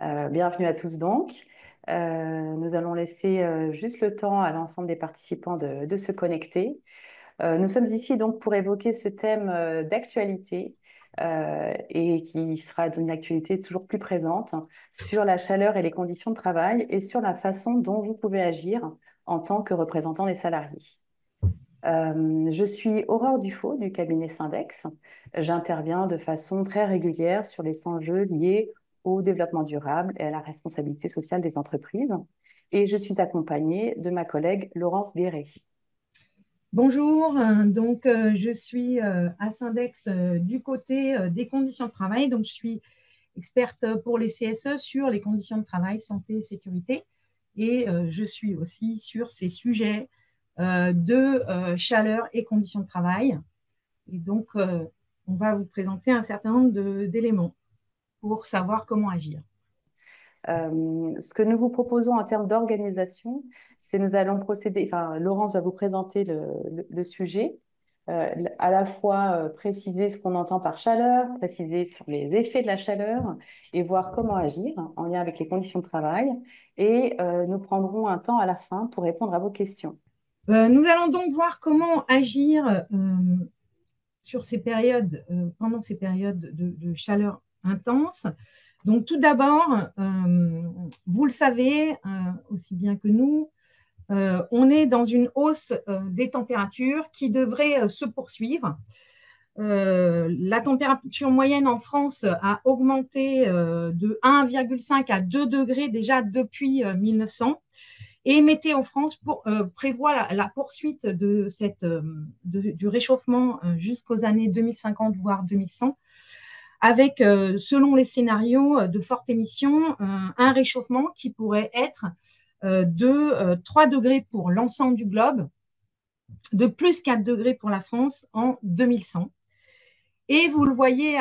Bienvenue à tous donc. Nous allons laisser juste le temps à l'ensemble des participants de se connecter. Nous sommes ici donc pour évoquer ce thème d'actualité et qui sera d'une actualité toujours plus présente sur la chaleur et les conditions de travail et sur la façon dont vous pouvez agir en tant que représentant des salariés. Je suis Aurore Dufaux du cabinet Syndex. J'interviens de façon très régulière sur les enjeux liés au développement durable et à la responsabilité sociale des entreprises. Et je suis accompagnée de ma collègue Laurence Guéret. Bonjour, je suis à Syndex du côté des conditions de travail. Donc, je suis experte pour les CSE sur les conditions de travail, santé et sécurité. Et je suis aussi sur ces sujets de chaleur et conditions de travail. Et donc, on va vous présenter un certain nombre d'éléments pour savoir comment agir. Ce que nous vous proposons en termes d'organisation, c'est nous allons procéder, enfin, Laurence va vous présenter le sujet, à la fois préciser ce qu'on entend par chaleur, préciser sur les effets de la chaleur et voir comment agir en lien avec les conditions de travail. Et nous prendrons un temps à la fin pour répondre à vos questions. Nous allons donc voir comment agir sur ces périodes, pendant ces périodes de chaleur intense. Donc, tout d'abord, vous le savez aussi bien que nous, on est dans une hausse des températures qui devrait se poursuivre. La température moyenne en France a augmenté de 1,5 à 2 degrés déjà depuis 1900. Et Météo France prévoit la poursuite du réchauffement jusqu'aux années 2050, voire 2100, avec, selon les scénarios de forte émission, un réchauffement qui pourrait être de 3 degrés pour l'ensemble du globe, de plus 4 degrés pour la France en 2100. Et vous le voyez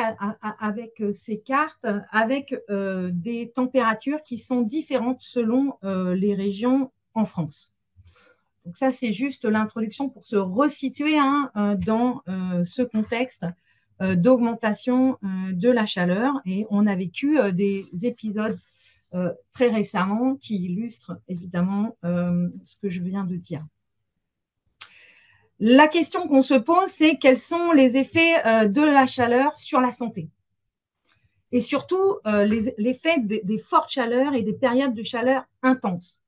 avec ces cartes, avec des températures qui sont différentes selon les régions en France. Donc ça, c'est juste l'introduction pour se resituer dans ce contexte d'augmentation de la chaleur. Et on a vécu des épisodes très récemment qui illustrent évidemment ce que je viens de dire. La question qu'on se pose, c'est quels sont les effets de la chaleur sur la santé et surtout l'effet des fortes chaleurs et des périodes de chaleur intenses.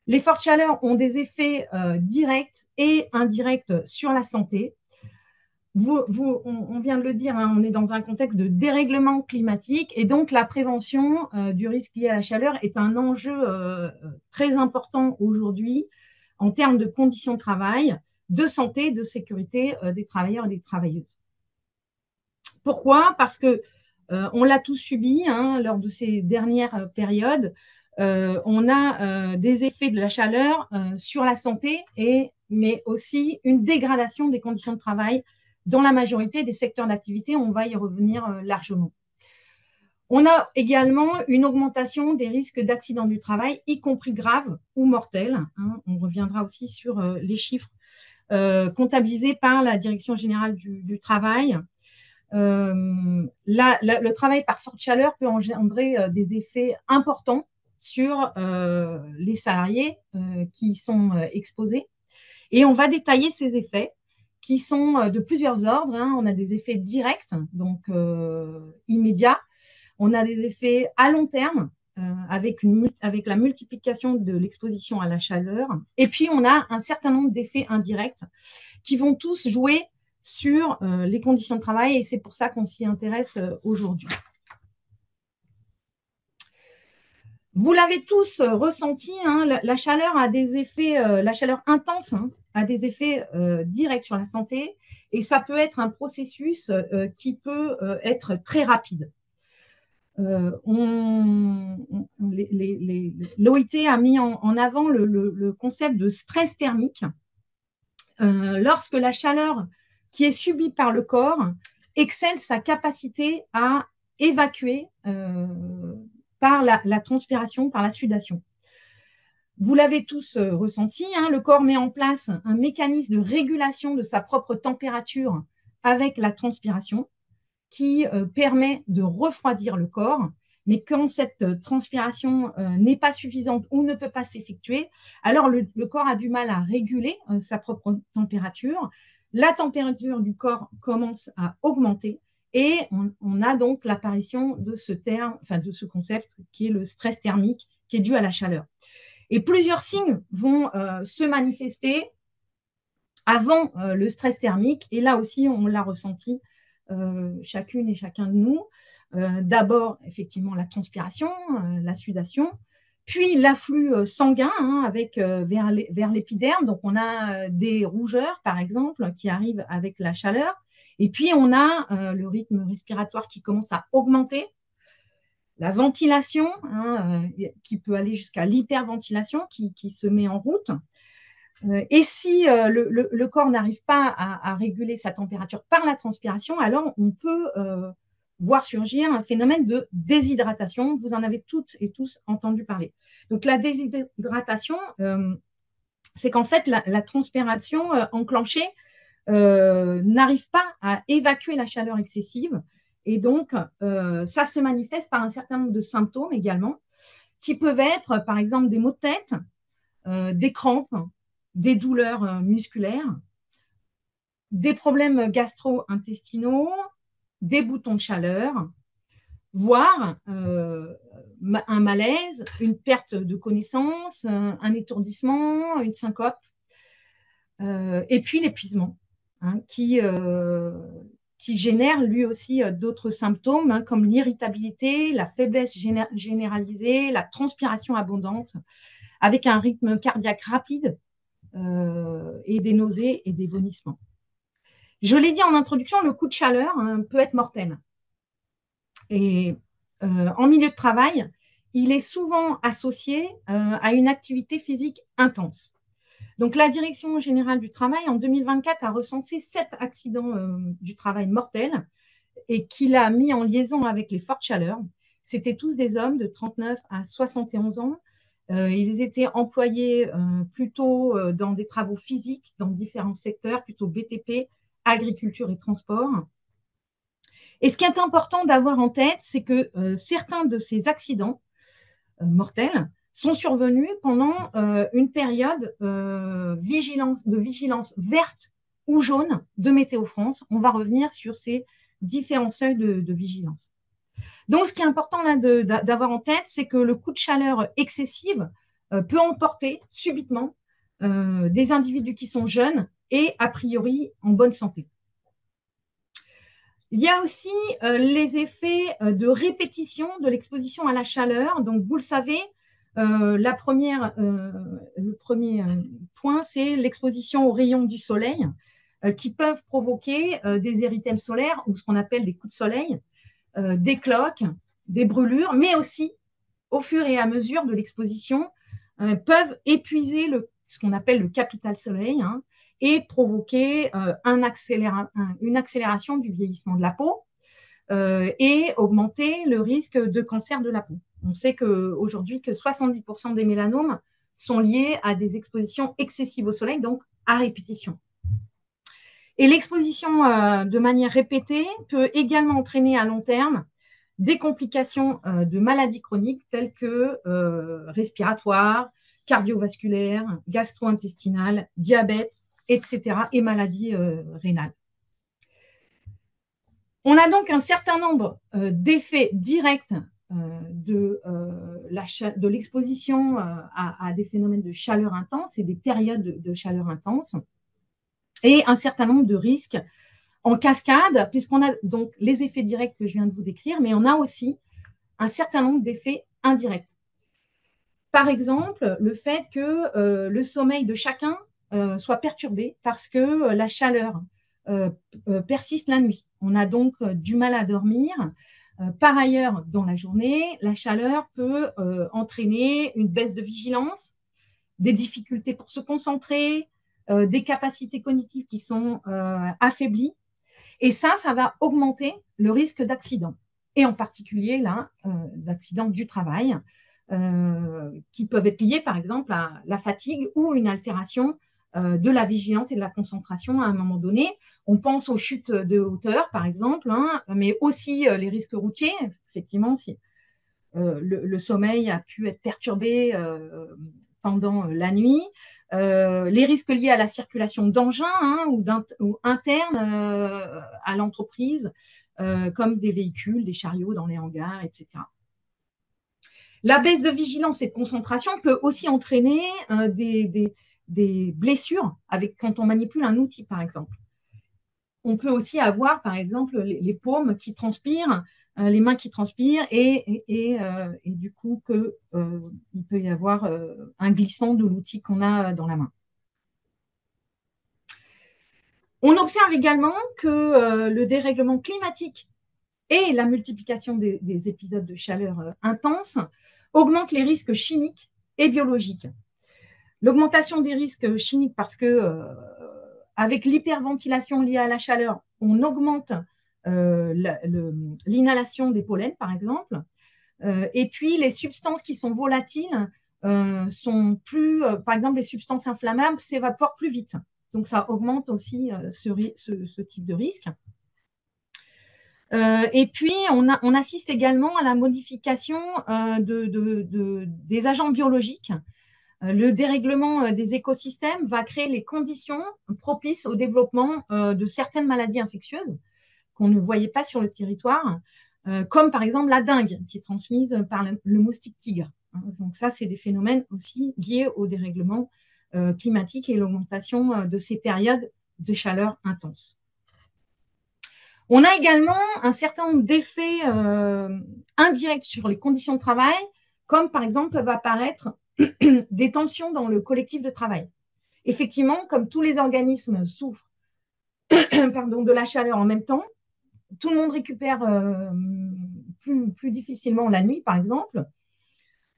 Les fortes chaleurs ont des effets directs et indirects sur la santé. On vient de le dire, on est dans un contexte de dérèglement climatique et donc la prévention du risque lié à la chaleur est un enjeu très important aujourd'hui en termes de conditions de travail, de santé, de sécurité des travailleurs et des travailleuses. Pourquoi ? Parce que on l'a tous subi lors de ces dernières périodes. On a des effets de la chaleur sur la santé, mais aussi une dégradation des conditions de travail dans la majorité des secteurs d'activité. On va y revenir largement. On a également une augmentation des risques d'accidents du travail, y compris graves ou mortels. On reviendra aussi sur les chiffres comptabilisés par la Direction générale du travail. Le travail par forte chaleur peut engendrer des effets importants sur les salariés qui sont exposés. Et on va détailler ces effets qui sont de plusieurs ordres. On a des effets directs, donc immédiats. On a des effets à long terme, avec la multiplication de l'exposition à la chaleur. Et puis, on a un certain nombre d'effets indirects qui vont tous jouer sur les conditions de travail et c'est pour ça qu'on s'y intéresse aujourd'hui. Vous l'avez tous ressenti, la chaleur a des effets, la chaleur intense a des effets directs sur la santé et ça peut être un processus qui peut être très rapide. L'OIT a mis en avant le concept de stress thermique. Lorsque la chaleur qui est subie par le corps excède sa capacité à évacuer par la transpiration, par la sudation. Vous l'avez tous ressenti, le corps met en place un mécanisme de régulation de sa propre température avec la transpiration qui permet de refroidir le corps mais quand cette transpiration n'est pas suffisante ou ne peut pas s'effectuer, alors le corps a du mal à réguler sa propre température. La température du corps commence à augmenter et on a donc l'apparition de ce terme, enfin de ce concept qui est le stress thermique, qui est dû à la chaleur. Et plusieurs signes vont se manifester avant le stress thermique. Et là aussi, on l'a ressenti chacune et chacun de nous. D'abord, effectivement, la transpiration, la sudation, puis l'afflux sanguin avec, vers l'épiderme. Donc, on a des rougeurs, par exemple, qui arrivent avec la chaleur. Et puis, on a le rythme respiratoire qui commence à augmenter. La ventilation, qui peut aller jusqu'à l'hyperventilation, qui se met en route. Et si le corps n'arrive pas à réguler sa température par la transpiration, alors on peut voir surgir un phénomène de déshydratation. Vous en avez toutes et tous entendu parler. Donc la déshydratation, c'est qu'en fait la transpiration enclenchée n'arrive pas à évacuer la chaleur excessive. Et donc, ça se manifeste par un certain nombre de symptômes également, qui peuvent être, par exemple, des maux de tête, des crampes, des douleurs musculaires, des problèmes gastro-intestinaux, des boutons de chaleur, voire un malaise, une perte de connaissance, un étourdissement, une syncope, et puis l'épuisement, qui génère lui aussi d'autres symptômes comme l'irritabilité, la faiblesse généralisée, la transpiration abondante, avec un rythme cardiaque rapide et des nausées et des vomissements. Je l'ai dit en introduction, le coup de chaleur peut être mortel. Et en milieu de travail, il est souvent associé à une activité physique intense. Donc, la Direction générale du travail, en 2024, a recensé 7 accidents du travail mortels et qu'il a mis en liaison avec les fortes chaleurs. C'était tous des hommes de 39 à 71 ans. Ils étaient employés plutôt dans des travaux physiques, dans différents secteurs, plutôt BTP, agriculture et transport. Et ce qui est important d'avoir en tête, c'est que certains de ces accidents mortels sont survenus pendant une période de vigilance verte ou jaune de Météo France. On va revenir sur ces différents seuils de vigilance. Donc, ce qui est important là d'avoir en tête, c'est que le coup de chaleur excessive peut emporter subitement des individus qui sont jeunes et a priori en bonne santé. Il y a aussi les effets de répétition de l'exposition à la chaleur. Donc, vous le savez, le premier point, c'est l'exposition aux rayons du soleil qui peuvent provoquer des érythèmes solaires ou ce qu'on appelle des coups de soleil, des cloques, des brûlures, mais aussi, au fur et à mesure de l'exposition, peuvent épuiser ce qu'on appelle le capital soleil et provoquer une accélération du vieillissement de la peau et augmenter le risque de cancer de la peau. On sait qu'aujourd'hui, que 70% des mélanomes sont liés à des expositions excessives au soleil, donc à répétition. Et l'exposition de manière répétée peut également entraîner à long terme des complications de maladies chroniques telles que respiratoires, cardiovasculaires, gastro-intestinales, diabète, etc. et maladies rénales. On a donc un certain nombre d'effets directs de l'exposition à des phénomènes de chaleur intense et des périodes de chaleur intense et un certain nombre de risques en cascade, puisqu'on a donc les effets directs que je viens de vous décrire, mais on a aussi un certain nombre d'effets indirects. Par exemple, le fait que le sommeil de chacun soit perturbé parce que la chaleur persiste la nuit. On a donc du mal à dormir. Par ailleurs, dans la journée, la chaleur peut entraîner une baisse de vigilance, des difficultés pour se concentrer, des capacités cognitives qui sont affaiblies. Et ça va augmenter le risque d'accident, et en particulier là, d'accidents du travail, qui peuvent être liés par exemple à la fatigue ou une altération de la vigilance et de la concentration à un moment donné. On pense aux chutes de hauteur par exemple, mais aussi les risques routiers, effectivement, le sommeil a pu être perturbé pendant la nuit. Les risques liés à la circulation d'engins hein, ou internes à l'entreprise, comme des véhicules, des chariots dans les hangars, etc. La baisse de vigilance et de concentration peut aussi entraîner des blessures quand on manipule un outil, par exemple. On peut aussi avoir, par exemple, les paumes qui transpirent, les mains qui transpirent, et du coup, il peut y avoir un glissement de l'outil qu'on a dans la main. On observe également que le dérèglement climatique et la multiplication des épisodes de chaleur intense augmentent les risques chimiques et biologiques. L'augmentation des risques chimiques parce que avec l'hyperventilation liée à la chaleur, on augmente l'inhalation des pollens, par exemple. Et puis, les substances qui sont volatiles sont plus, par exemple, les substances inflammables s'évaporent plus vite. Donc, ça augmente aussi ce type de risque. Et puis, on assiste également à la modification des agents biologiques. Le dérèglement des écosystèmes va créer les conditions propices au développement de certaines maladies infectieuses qu'on ne voyait pas sur le territoire, comme par exemple la dengue, qui est transmise par le moustique tigre. Donc ça, c'est des phénomènes aussi liés au dérèglement climatique et l'augmentation de ces périodes de chaleur intense. On a également un certain nombre d'effets indirects sur les conditions de travail, comme par exemple peuvent apparaître des tensions dans le collectif de travail. Effectivement, comme tous les organismes souffrent de la chaleur en même temps, tout le monde récupère plus difficilement la nuit, par exemple.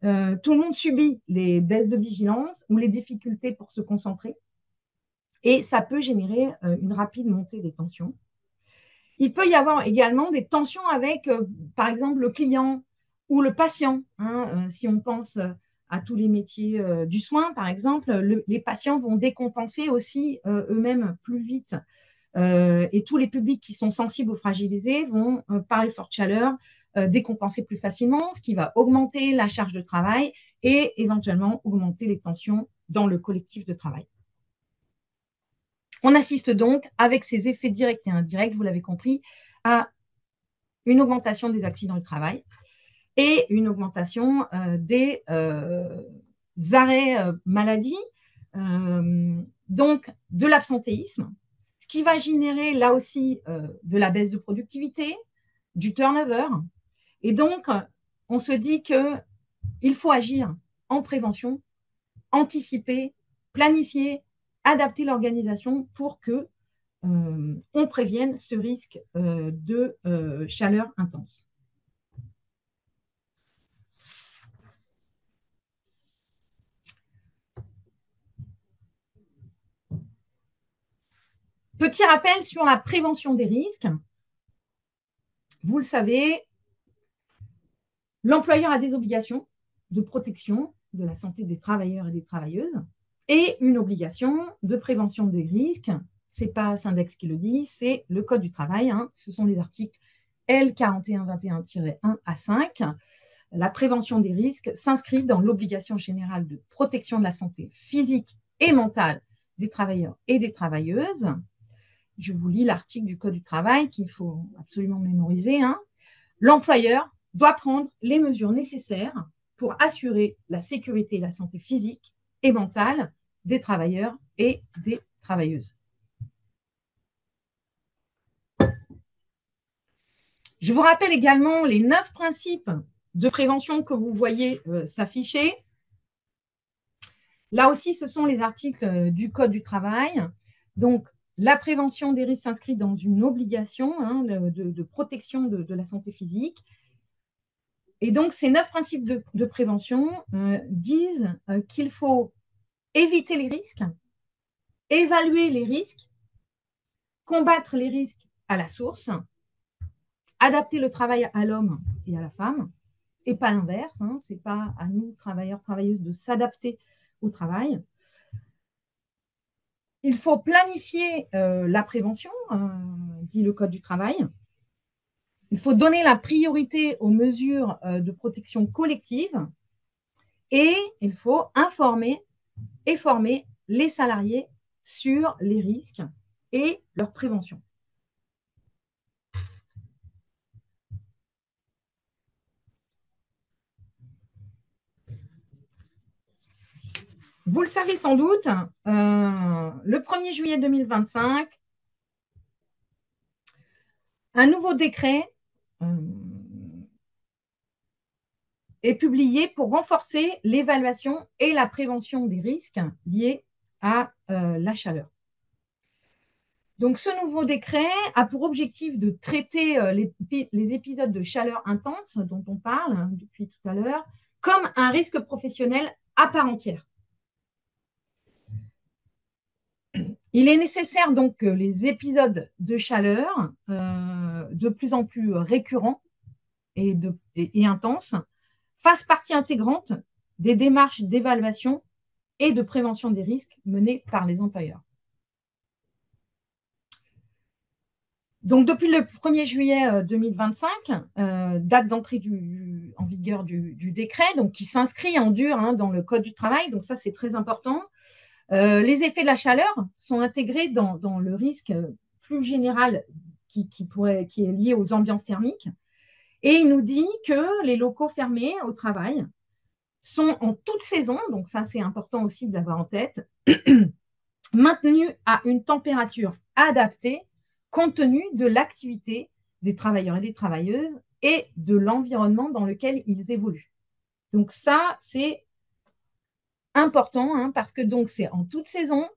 Tout le monde subit les baisses de vigilance ou les difficultés pour se concentrer. Et ça peut générer une rapide montée des tensions. Il peut y avoir également des tensions avec, par exemple, le client ou le patient. Si on pense à tous les métiers du soin, par exemple, les patients vont décompenser aussi eux-mêmes plus vite. Et tous les publics qui sont sensibles ou fragilisés vont, par les fortes chaleurs, décompenser plus facilement, ce qui va augmenter la charge de travail et éventuellement augmenter les tensions dans le collectif de travail. On assiste donc, avec ces effets directs et indirects, vous l'avez compris, à une augmentation des accidents du travail et une augmentation des arrêts maladie, donc de l'absentéisme, ce qui va générer là aussi de la baisse de productivité, du turnover. Et donc, on se dit qu'il faut agir en prévention, anticiper, planifier, adapter l'organisation pour que on prévienne ce risque de chaleur intense. Petit rappel sur la prévention des risques. Vous le savez, l'employeur a des obligations de protection de la santé des travailleurs et des travailleuses et une obligation de prévention des risques. Ce n'est pas Syndex qui le dit, c'est le Code du travail. Ce sont les articles L4121-1 à 5. La prévention des risques s'inscrit dans l'obligation générale de protection de la santé physique et mentale des travailleurs et des travailleuses. Je vous lis l'article du Code du travail qu'il faut absolument mémoriser. L'employeur doit prendre les mesures nécessaires pour assurer la sécurité et la santé physique et mentale des travailleurs et des travailleuses. Je vous rappelle également les 9 principes de prévention que vous voyez s'afficher. Là aussi, ce sont les articles du Code du travail. Donc, la prévention des risques s'inscrit dans une obligation de protection de la santé physique. Et donc, ces 9 principes de prévention disent qu'il faut éviter les risques, évaluer les risques, combattre les risques à la source, adapter le travail à l'homme et à la femme, et pas l'inverse. Ce n'est pas à nous, travailleurs, travailleuses, de s'adapter au travail. Il faut planifier la prévention, dit le Code du travail. il faut donner la priorité aux mesures de protection collective et il faut informer et former les salariés sur les risques et leur prévention. Vous le savez sans doute, le 1er juillet 2025, un nouveau décret est publié pour renforcer l'évaluation et la prévention des risques liés à la chaleur. Donc, ce nouveau décret a pour objectif de traiter les épisodes de chaleur intense dont on parle depuis tout à l'heure comme un risque professionnel à part entière. Il est nécessaire donc que les épisodes de chaleur de plus en plus récurrents et intenses fassent partie intégrante des démarches d'évaluation et de prévention des risques menées par les employeurs. Donc, depuis le 1er juillet 2025, date d'entrée en vigueur du décret, donc qui s'inscrit en dur dans le Code du travail, donc ça c'est très important. Les effets de la chaleur sont intégrés dans le risque plus général qui est lié aux ambiances thermiques. Et il nous dit que les locaux fermés au travail sont en toute saison, donc ça c'est important aussi de l'avoir en tête, maintenus à une température adaptée compte tenu de l'activité des travailleurs et des travailleuses et de l'environnement dans lequel ils évoluent. Donc ça, c'est important parce que donc c'est en toute saison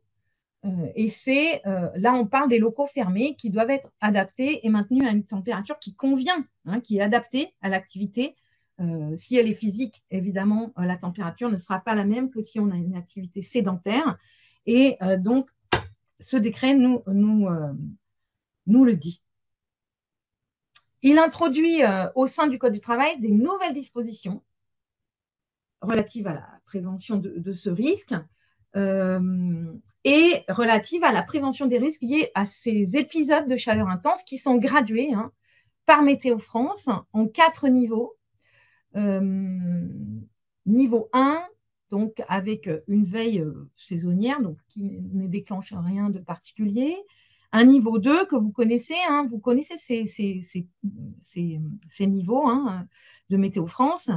et c'est là on parle des locaux fermés qui doivent être adaptés et maintenus à une température qui convient, qui est adaptée à l'activité. Si elle est physique, évidemment, la température ne sera pas la même que si on a une activité sédentaire. Et donc, ce décret nous le dit. Il introduit au sein du Code du travail des nouvelles dispositions relatives à la prévention de ce risque et relatives à la prévention des risques liés à ces épisodes de chaleur intense qui sont gradués par Météo France en 4 niveaux. Niveau 1, donc avec une veille saisonnière, donc qui ne déclenche rien de particulier. Un niveau 2 que vous connaissez, vous connaissez ces niveaux de Météo France.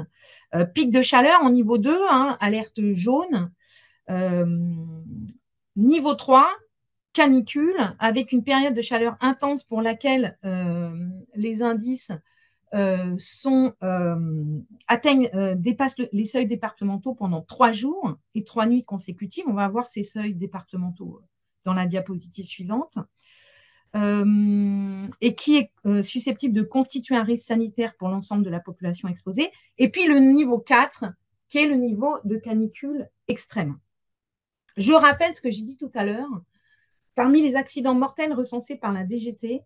Pic de chaleur en niveau 2, alerte jaune. Niveau 3, canicule, avec une période de chaleur intense pour laquelle les indices dépassent les seuils départementaux pendant 3 jours et 3 nuits consécutives. On va voir ces seuils départementaux dans la diapositive suivante. Et qui est susceptible de constituer un risque sanitaire pour l'ensemble de la population exposée. Et puis le niveau 4, qui est le niveau de canicule extrême. Je rappelle ce que j'ai dit tout à l'heure. Parmi les accidents mortels recensés par la DGT,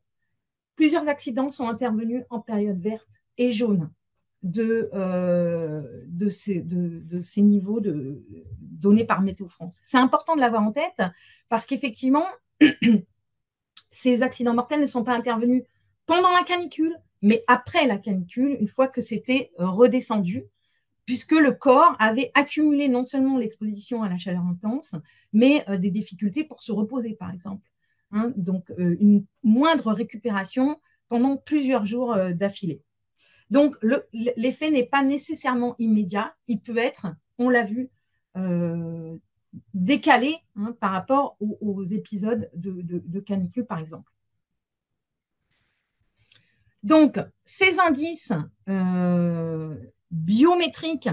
plusieurs accidents sont intervenus en période verte et jaune de ces niveaux donnés par Météo France. C'est important de l'avoir en tête parce qu'effectivement, ces accidents mortels ne sont pas intervenus pendant la canicule, mais après la canicule, une fois que c'était redescendu, puisque le corps avait accumulé non seulement l'exposition à la chaleur intense, mais des difficultés pour se reposer, par exemple. Donc, une moindre récupération pendant plusieurs jours d'affilée. Donc, l'effet n'est pas nécessairement immédiat. Il peut être, on l'a vu, décalé par rapport aux épisodes de canicule, par exemple. Donc, ces indices biométriques,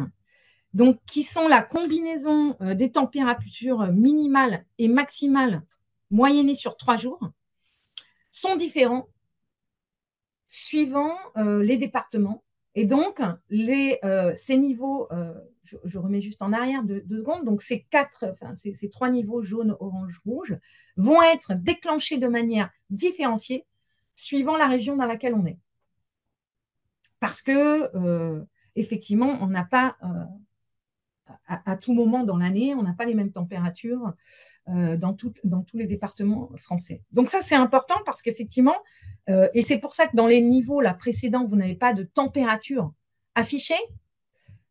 donc, qui sont la combinaison des températures minimales et maximales moyennées sur 3 jours, sont différents suivant les départements. Et donc, ces niveaux, je remets juste en arrière 2 secondes, donc ces 3 niveaux jaune, orange, rouge vont être déclenchés de manière différenciée suivant la région dans laquelle on est. Parce que, effectivement, on n'a pas, à tout moment dans l'année, on n'a pas les mêmes températures dans tous les départements français. Donc ça, c'est important parce qu'effectivement, Et c'est pour ça que dans les niveaux là, précédents, vous n'avez pas de température affichée.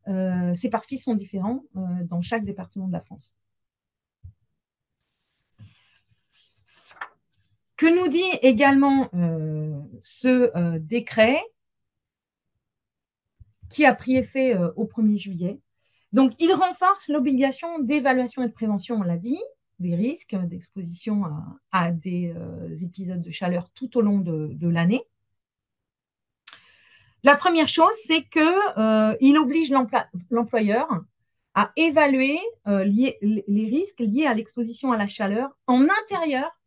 C'est parce qu'ils sont différents dans chaque département de la France. Que nous dit également ce décret qui a pris effet au 1er juillet? Donc, il renforce l'obligation d'évaluation et de prévention, on l'a dit, des risques d'exposition à des épisodes de chaleur tout au long de l'année. La première chose, c'est qu'il oblige l'employeur à évaluer les risques liés à l'exposition à la chaleur en intérieur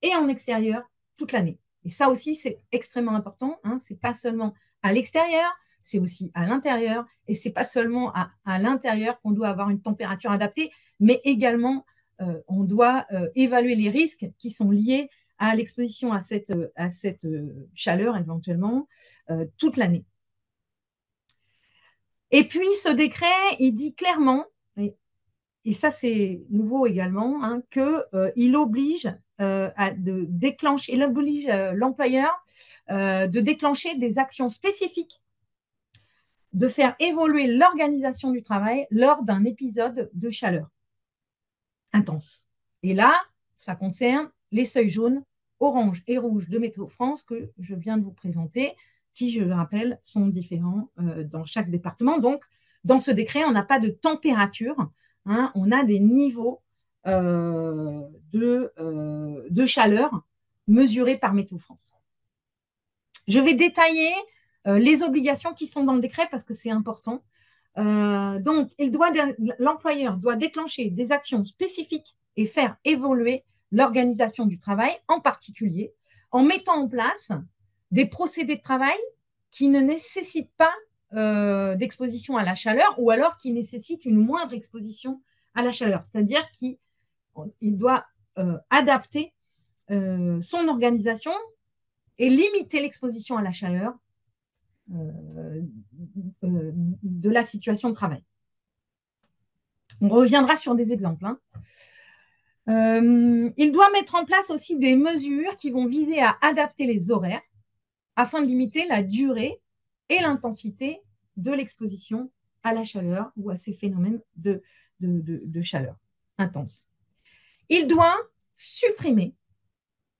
et en extérieur toute l'année. Et ça aussi, c'est extrêmement important. Hein. Ce n'est pas seulement à l'extérieur, c'est aussi à l'intérieur. Et ce n'est pas seulement à l'intérieur qu'on doit avoir une température adaptée, mais également, on doit évaluer les risques qui sont liés à l'exposition à cette chaleur éventuellement toute l'année. Et puis, ce décret, il dit clairement, et ça c'est nouveau également, hein, qu'il oblige l'employeur de déclencher des actions spécifiques, de faire évoluer l'organisation du travail lors d'un épisode de chaleur intense. Et là, ça concerne les seuils jaunes, orange et rouge de Météo France que je viens de vous présenter, qui, je le rappelle, sont différents dans chaque département. Donc, dans ce décret, on n'a pas de température, hein, on a des niveaux de chaleur mesurés par Météo France. Je vais détailler les obligations qui sont dans le décret parce que c'est important. Donc, l'employeur doit déclencher des actions spécifiques et faire évoluer l'organisation du travail, en particulier en mettant en place des procédés de travail qui ne nécessitent pas d'exposition à la chaleur ou alors qui nécessitent une moindre exposition à la chaleur. C'est-à-dire qu'il doit adapter son organisation et limiter l'exposition à la chaleur de la situation de travail. On reviendra sur des exemples. Hein. Il doit mettre en place aussi des mesures qui vont viser à adapter les horaires afin de limiter la durée et l'intensité de l'exposition à la chaleur ou à ces phénomènes de chaleur intense. Il doit supprimer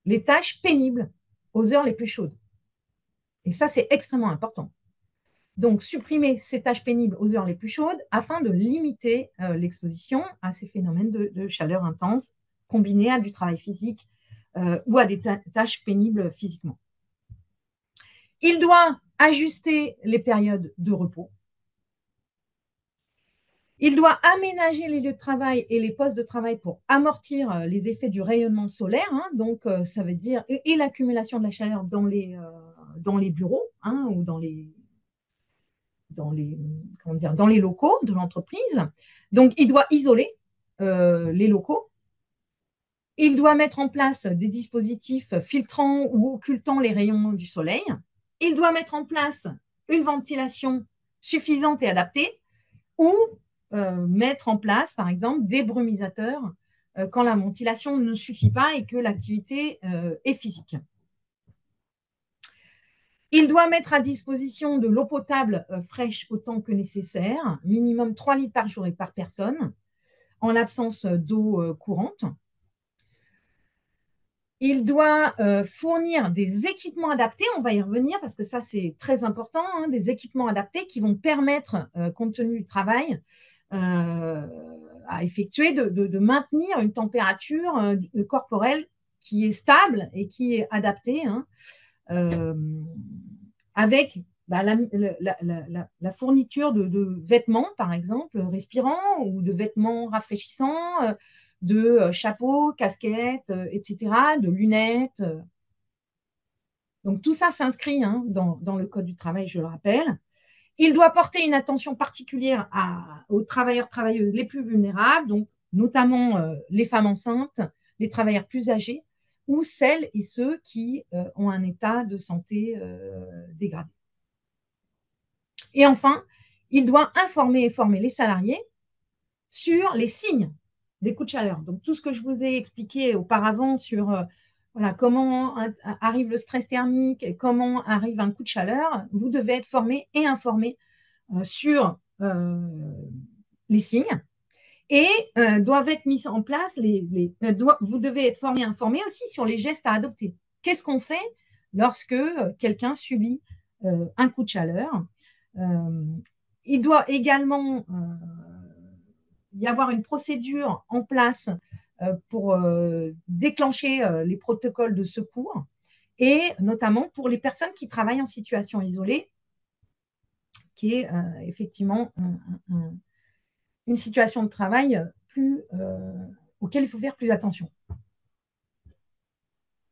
les tâches pénibles aux heures les plus chaudes. Et ça, c'est extrêmement important. Donc, supprimer ces tâches pénibles aux heures les plus chaudes afin de limiter l'exposition à ces phénomènes de chaleur intense combinés à du travail physique ou à des tâches pénibles physiquement. Il doit ajuster les périodes de repos. Il doit aménager les lieux de travail et les postes de travail pour amortir les effets du rayonnement solaire. Hein, donc, ça veut dire et l'accumulation de la chaleur dans les bureaux hein, ou dans les locaux de l'entreprise. Donc, il doit isoler les locaux. Il doit mettre en place des dispositifs filtrant ou occultant les rayons du soleil. Il doit mettre en place une ventilation suffisante et adaptée ou mettre en place, par exemple, des brumisateurs quand la ventilation ne suffit pas et que l'activité est physique. Il doit mettre à disposition de l'eau potable fraîche autant que nécessaire, minimum 3 litres par jour et par personne, en l'absence d'eau courante. Il doit fournir des équipements adaptés, on va y revenir parce que ça c'est très important, hein, des équipements adaptés qui vont permettre, compte tenu du travail à effectuer, de maintenir une température corporelle qui est stable et qui est adaptée, hein, avec la fourniture de vêtements, par exemple, respirants ou de vêtements rafraîchissants, de chapeaux, casquettes, etc., de lunettes. Donc, tout ça s'inscrit hein, dans le Code du travail, je le rappelle. Il doit porter une attention particulière aux travailleurs, travailleuses les plus vulnérables, donc notamment les femmes enceintes, les travailleurs plus âgés ou celles et ceux qui ont un état de santé dégradé. Et enfin, il doit informer et former les salariés sur les signes des coups de chaleur. Donc, tout ce que je vous ai expliqué auparavant sur voilà, comment arrive le stress thermique, et comment arrive un coup de chaleur, vous devez être formé et informé sur les signes et doivent être mis en place, vous devez être formé et informé aussi sur les gestes à adopter. Qu'est-ce qu'on fait lorsque quelqu'un subit un coup de chaleur? Il doit également y avoir une procédure en place pour déclencher les protocoles de secours et notamment pour les personnes qui travaillent en situation isolée, qui est effectivement une situation de travail auquel il faut faire plus attention.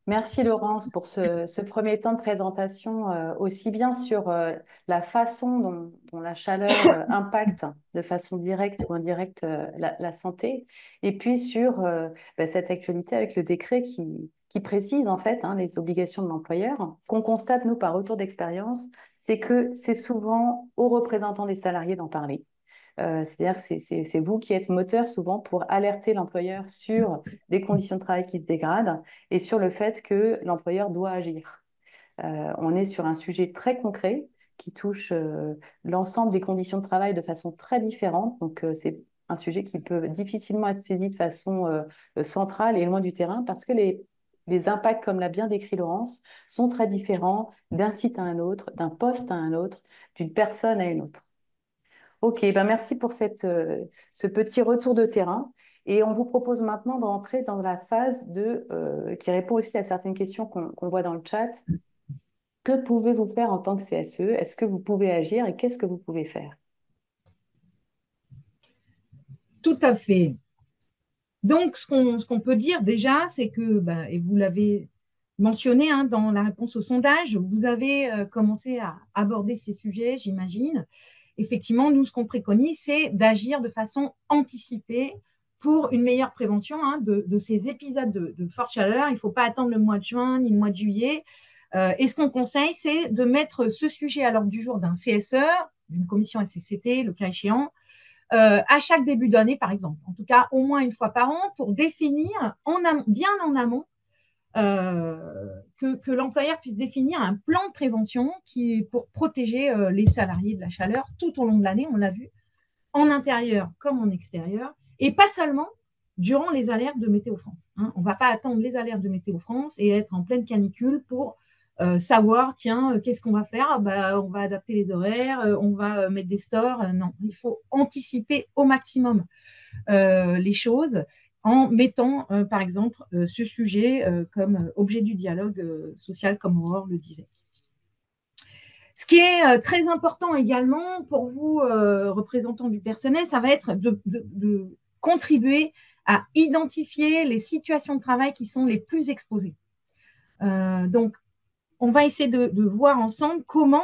Merci Laurence pour ce premier temps de présentation, aussi bien sur la façon dont la chaleur impacte de façon directe ou indirecte la santé, et puis sur cette actualité avec le décret qui précise en fait les obligations de l'employeur. Qu'on constate, nous, par retour d'expérience, c'est que c'est souvent aux représentants des salariés d'en parler. C'est-à-dire que c'est vous qui êtes moteur souvent pour alerter l'employeur sur des conditions de travail qui se dégradent et sur le fait que l'employeur doit agir. On est sur un sujet très concret qui touche l'ensemble des conditions de travail de façon très différente. Donc, c'est un sujet qui peut difficilement être saisi de façon centrale et loin du terrain parce que les impacts, comme l'a bien décrit Laurence, sont très différents d'un site à un autre, d'un poste à un autre, d'une personne à une autre. Ok, ben merci pour ce petit retour de terrain. Et on vous propose maintenant d'entrer dans la phase qui répond aussi à certaines questions qu'on voit dans le chat. Que pouvez-vous faire en tant que CSE? Est-ce que vous pouvez agir et qu'est-ce que vous pouvez faire? Tout à fait. Donc, ce qu'on peut dire déjà, c'est que, bah, et vous l'avez mentionné dans la réponse au sondage, vous avez commencé à aborder ces sujets, j'imagine. Effectivement, nous, ce qu'on préconise, c'est d'agir de façon anticipée pour une meilleure prévention de ces épisodes de forte chaleur. Il ne faut pas attendre le mois de juin ni le mois de juillet. Et ce qu'on conseille, c'est de mettre ce sujet à l'ordre du jour d'un CSE, d'une commission SCCT, le cas échéant, à chaque début d'année, par exemple. En tout cas, au moins une fois par an, pour définir bien en amont que l'employeur puisse définir un plan de prévention pour protéger les salariés de la chaleur tout au long de l'année, on l'a vu, en intérieur comme en extérieur, et pas seulement durant les alertes de Météo France. On ne va pas attendre les alertes de Météo France et être en pleine canicule pour savoir, tiens, qu'est-ce qu'on va faire? Bah, on va adapter les horaires, on va mettre des stores. Non, il faut anticiper au maximum les choses en mettant, par exemple, ce sujet comme objet du dialogue social, comme Aurore le disait. Ce qui est très important également pour vous, représentants du personnel, ça va être de contribuer à identifier les situations de travail qui sont les plus exposées. Donc, on va essayer de voir ensemble comment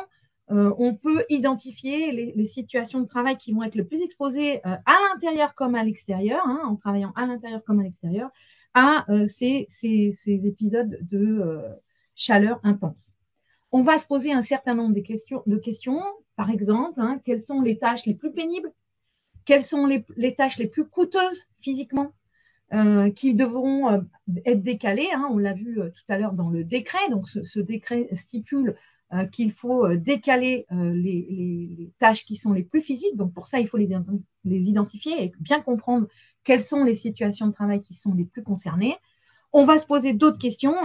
on peut identifier les situations de travail qui vont être le plus exposées à l'intérieur comme à l'extérieur, en travaillant à l'intérieur comme à l'extérieur, à ces épisodes de chaleur intense. On va se poser un certain nombre de questions. Par exemple, quelles sont les tâches les plus pénibles? Quelles sont les tâches les plus coûteuses physiquement qui devront être décalées? On l'a vu tout à l'heure dans le décret. Donc, ce décret stipule qu'il faut décaler les tâches qui sont les plus physiques. Donc, pour ça, il faut les identifier et bien comprendre quelles sont les situations de travail qui sont les plus concernées. On va se poser d'autres questions.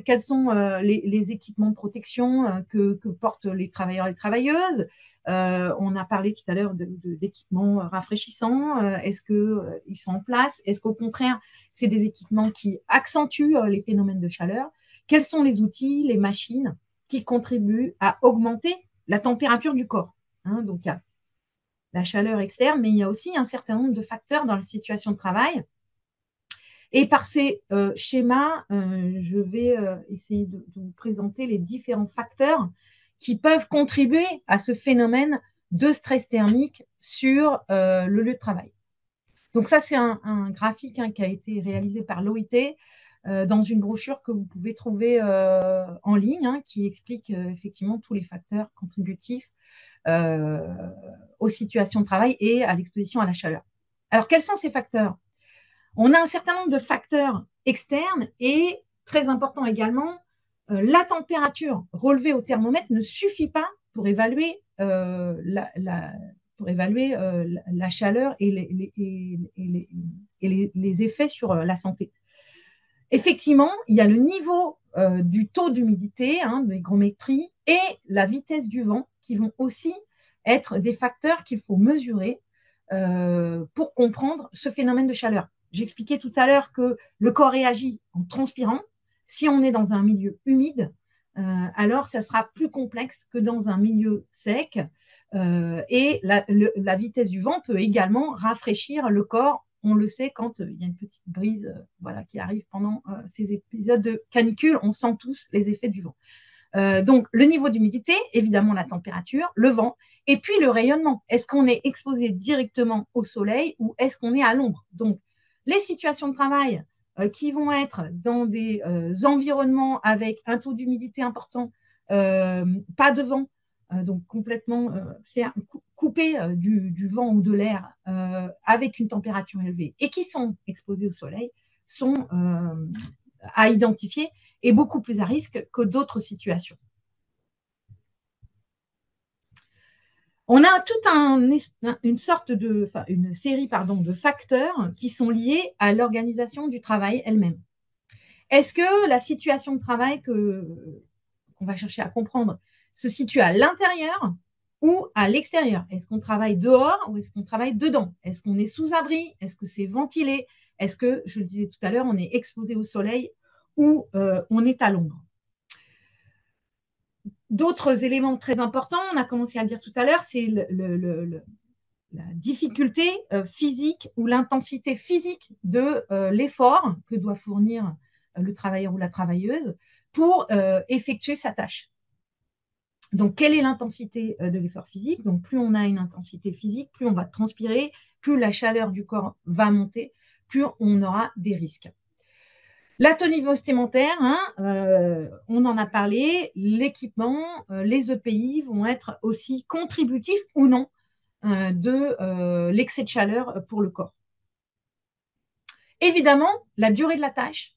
Quels sont les équipements de protection que portent les travailleurs et les travailleuses? On a parlé tout à l'heure d'équipements rafraîchissants. Est-ce qu'ils sont en place? Est-ce qu'au contraire, c'est des équipements qui accentuent les phénomènes de chaleur? Quels sont les outils, les machines qui contribuent à augmenter la température du corps? Donc, il y a la chaleur externe, mais il y a aussi un certain nombre de facteurs dans la situation de travail. Et par ces schémas, je vais essayer de vous présenter les différents facteurs qui peuvent contribuer à ce phénomène de stress thermique sur le lieu de travail. Donc ça, c'est un graphique qui a été réalisé par l'OIT dans une brochure que vous pouvez trouver en ligne, qui explique effectivement tous les facteurs contributifs aux situations de travail et à l'exposition à la chaleur. Alors, quels sont ces facteurs? On a un certain nombre de facteurs externes et très important également, la température relevée au thermomètre ne suffit pas pour évaluer, la chaleur et les effets sur la santé. Effectivement, il y a le niveau du taux d'humidité, hein, de l'hygrométrie, et la vitesse du vent qui vont aussi être des facteurs qu'il faut mesurer pour comprendre ce phénomène de chaleur. J'expliquais tout à l'heure que le corps réagit en transpirant. Si on est dans un milieu humide, alors ça sera plus complexe que dans un milieu sec. Et la vitesse du vent peut également rafraîchir le corps. On le sait quand il y a une petite brise voilà, qui arrive pendant ces épisodes de canicule. On sent tous les effets du vent. Donc, le niveau d'humidité, évidemment la température, le vent, et puis le rayonnement. Est-ce qu'on est exposé directement au soleil ou est-ce qu'on est à l'ombre? Donc, les situations de travail qui vont être dans des environnements avec un taux d'humidité important, pas de vent, donc complètement coupé du vent ou de l'air avec une température élevée et qui sont exposés au soleil sont à identifier et beaucoup plus à risque que d'autres situations. On a une sorte de, enfin, une série de facteurs qui sont liés à l'organisation du travail elle-même. Est-ce que la situation de travail qu'on va chercher à comprendre se situe à l'intérieur ou à l'extérieur? Est-ce qu'on travaille dehors ou est-ce qu'on travaille dedans? Est-ce qu'on est sous abri? Est-ce que c'est ventilé? Est-ce que, je le disais tout à l'heure, on est exposé au soleil ou on est à l'ombre? D'autres éléments très importants, on a commencé à le dire tout à l'heure, c'est la difficulté physique ou l'intensité physique de l'effort que doit fournir le travailleur ou la travailleuse pour effectuer sa tâche. Donc, quelle est l'intensité de l'effort physique? Donc, plus on a une intensité physique, plus on va transpirer, plus la chaleur du corps va monter, plus on aura des risques. La tenue vestimentaire, hein, on en a parlé, l'équipement, les EPI vont être aussi contributifs ou non de l'excès de chaleur pour le corps. Évidemment, la durée de la tâche,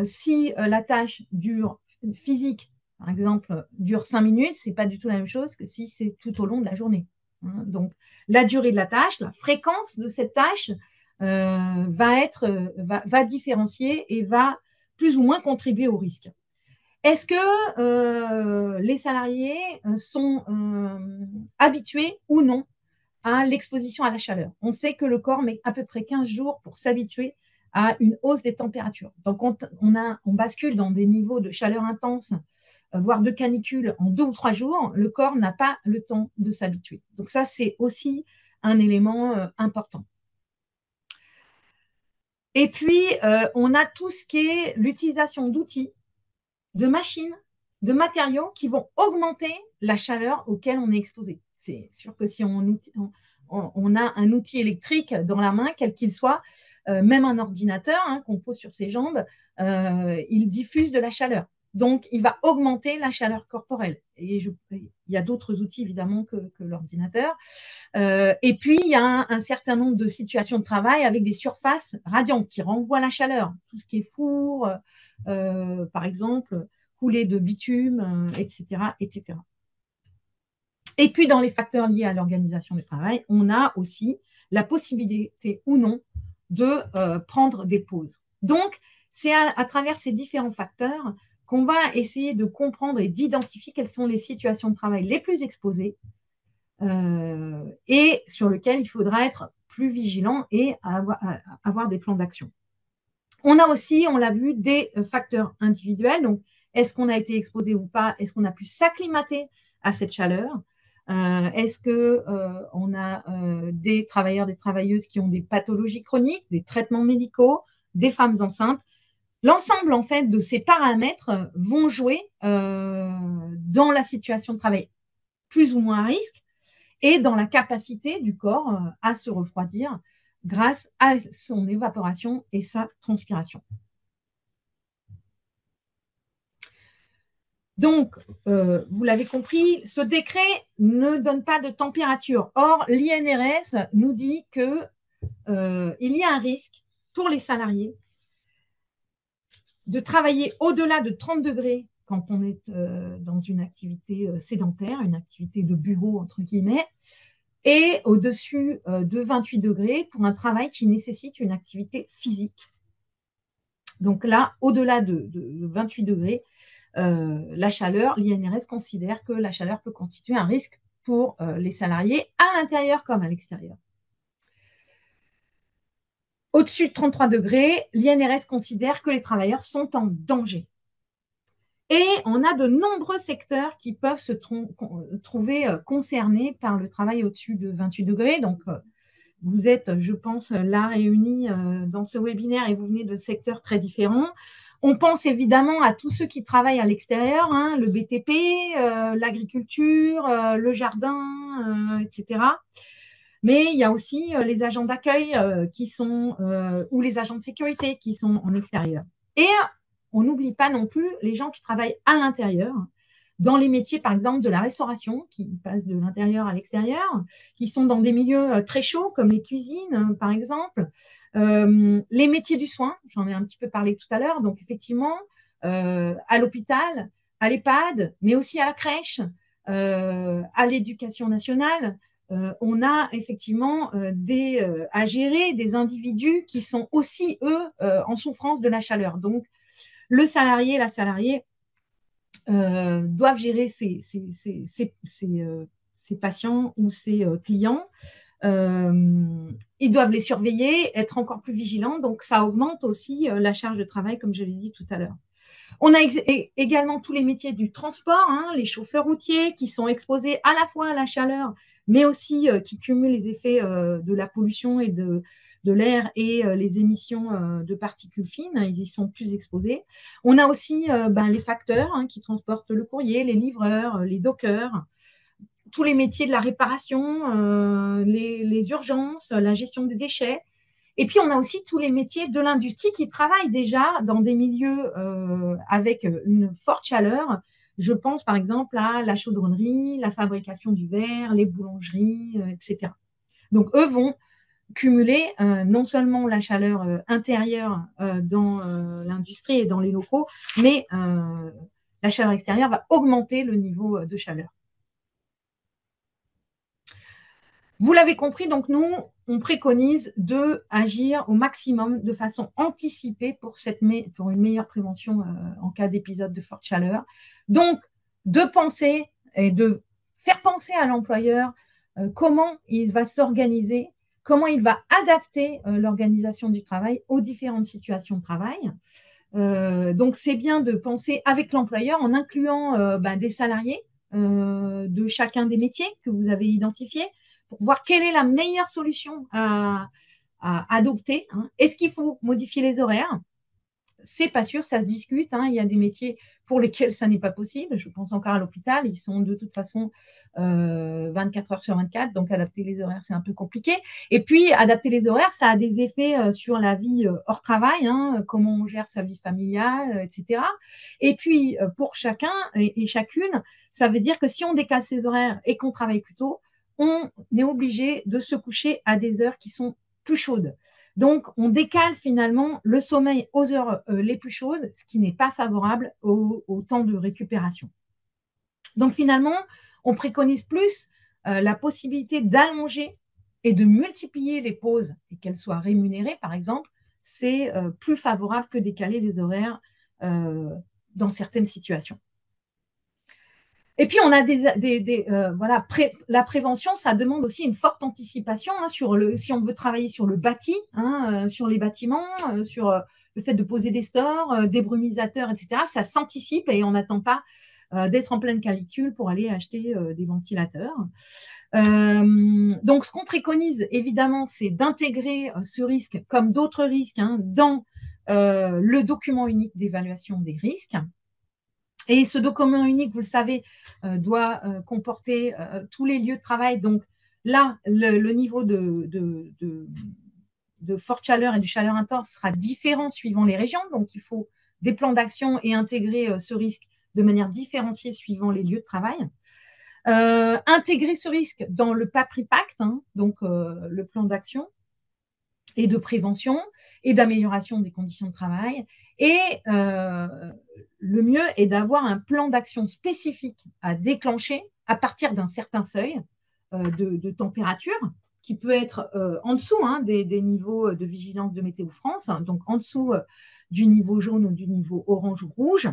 si la tâche dure physique, par exemple, dure 5 minutes, ce n'est pas du tout la même chose que si c'est tout au long de la journée. Hein. Donc, la durée de la tâche, la fréquence de cette tâche va différencier et va plus ou moins contribuer au risque. Est-ce que les salariés sont habitués ou non à l'exposition à la chaleur? On sait que le corps met à peu près 15 jours pour s'habituer à une hausse des températures. Donc, on bascule dans des niveaux de chaleur intense, voire de canicule en 2 ou 3 jours. Le corps n'a pas le temps de s'habituer. Donc, ça, c'est aussi un élément important. Et puis, on a tout ce qui est l'utilisation d'outils, de machines, de matériaux qui vont augmenter la chaleur auquel on est exposé. C'est sûr que si on a un outil électrique dans la main, quel qu'il soit, même un ordinateur hein, qu'on pose sur ses jambes, il diffuse de la chaleur. Donc, il va augmenter la chaleur corporelle. Et il y a d'autres outils, évidemment, que l'ordinateur. Et puis, il y a un certain nombre de situations de travail avec des surfaces radiantes qui renvoient la chaleur. Tout ce qui est four, par exemple, coulée de bitume, etc., etc. Et puis, dans les facteurs liés à l'organisation du travail, on a aussi la possibilité ou non de prendre des pauses. Donc, c'est à travers ces différents facteurs qu'on va essayer de comprendre et d'identifier quelles sont les situations de travail les plus exposées et sur lesquelles il faudra être plus vigilant et avoir des plans d'action. On a aussi, on l'a vu, des facteurs individuels. Donc, est-ce qu'on a été exposé ou pas? Est-ce qu'on a pu s'acclimater à cette chaleur? Est-ce qu'on a des travailleurs, des travailleuses qui ont des pathologies chroniques, des traitements médicaux, des femmes enceintes? L'ensemble, en fait, de ces paramètres vont jouer dans la situation de travail plus ou moins à risque et dans la capacité du corps à se refroidir grâce à son évaporation et sa transpiration. Donc, vous l'avez compris, ce décret ne donne pas de température. Or, l'INRS nous dit qu'il y a un risque pour les salariés de travailler au-delà de 30 degrés quand on est dans une activité sédentaire, une activité de bureau, entre guillemets, et au-dessus de 28 degrés pour un travail qui nécessite une activité physique. Donc là, au-delà de 28 degrés, la chaleur, l'INRS considère que la chaleur peut constituer un risque pour les salariés à l'intérieur comme à l'extérieur. Au-dessus de 33 degrés, l'INRS considère que les travailleurs sont en danger. Et on a de nombreux secteurs qui peuvent se trouver concernés par le travail au-dessus de 28 degrés. Donc, vous êtes, je pense, là réunis dans ce webinaire et vous venez de secteurs très différents. On pense évidemment à tous ceux qui travaillent à l'extérieur, hein, le BTP, l'agriculture, le jardin, etc. Mais il y a aussi les agents d'accueil ou les agents de sécurité qui sont en extérieur. Et on n'oublie pas non plus les gens qui travaillent à l'intérieur, dans les métiers, par exemple, de la restauration, qui passent de l'intérieur à l'extérieur, qui sont dans des milieux très chauds, comme les cuisines, par exemple. Les métiers du soin, j'en ai un petit peu parlé tout à l'heure, donc effectivement, à l'hôpital, à l'EHPAD, mais aussi à la crèche, à l'éducation nationale, on a effectivement à gérer des individus qui sont aussi, eux, en souffrance de la chaleur. Donc, le salarié, la salariée doivent gérer ces patients ou ces clients. Ils doivent les surveiller, être encore plus vigilants. Donc, ça augmente aussi la charge de travail, comme je l'ai dit tout à l'heure. On a également tous les métiers du transport, hein, les chauffeurs routiers qui sont exposés à la fois à la chaleur, mais aussi qui cumulent les effets de la pollution et de l'air et les émissions de particules fines. Ils y sont plus exposés. On a aussi les facteurs hein, qui transportent le courrier, les livreurs, les dockers, tous les métiers de la réparation, les urgences, la gestion des déchets. Et puis, on a aussi tous les métiers de l'industrie qui travaillent déjà dans des milieux avec une forte chaleur. Je pense par exemple à la chaudronnerie, la fabrication du verre, les boulangeries, etc. Donc, eux vont cumuler non seulement la chaleur intérieure dans l'industrie et dans les locaux, mais la chaleur extérieure va augmenter le niveau de chaleur. Vous l'avez compris, donc nous, on préconise d'agir au maximum de façon anticipée pour une meilleure prévention en cas d'épisode de forte chaleur. Donc, de penser et de faire penser à l'employeur comment il va s'organiser, comment il va adapter l'organisation du travail aux différentes situations de travail. Donc, c'est bien de penser avec l'employeur en incluant des salariés de chacun des métiers que vous avez identifiés, pour voir quelle est la meilleure solution à adopter. Hein. Est-ce qu'il faut modifier les horaires? C'est pas sûr, ça se discute. Hein. Il y a des métiers pour lesquels ça n'est pas possible. Je pense encore à l'hôpital. Ils sont de toute façon 24 heures sur 24, donc adapter les horaires, c'est un peu compliqué. Et puis, adapter les horaires, ça a des effets sur la vie hors travail, hein, comment on gère sa vie familiale, etc. Et puis, pour chacun et chacune, ça veut dire que si on décale ses horaires et qu'on travaille plus tôt, on est obligé de se coucher à des heures qui sont plus chaudes. Donc, on décale finalement le sommeil aux heures les plus chaudes, ce qui n'est pas favorable au temps de récupération. Donc, finalement, on préconise plus la possibilité d'allonger et de multiplier les pauses et qu'elles soient rémunérées, par exemple. C'est plus favorable que décaler les horaires dans certaines situations. Et puis, on a la prévention, ça demande aussi une forte anticipation hein, si on veut travailler sur le bâti, hein, sur les bâtiments, sur le fait de poser des stores, des brumisateurs, etc. Ça s'anticipe et on n'attend pas d'être en pleine canicule pour aller acheter des ventilateurs. Donc, ce qu'on préconise, évidemment, c'est d'intégrer ce risque, comme d'autres risques, hein, dans le document unique d'évaluation des risques. Et ce document unique, vous le savez, doit comporter tous les lieux de travail. Donc là, le niveau de forte chaleur et de chaleur intense sera différent suivant les régions. Donc il faut des plans d'action et intégrer ce risque de manière différenciée suivant les lieux de travail. Intégrer ce risque dans le PAPRI Pact, hein, donc le plan d'action. et de prévention et d'amélioration des conditions de travail. Et le mieux est d'avoir un plan d'action spécifique à déclencher à partir d'un certain seuil de température qui peut être en dessous des niveaux de vigilance de Météo France, donc en dessous du niveau jaune ou du niveau orange ou rouge,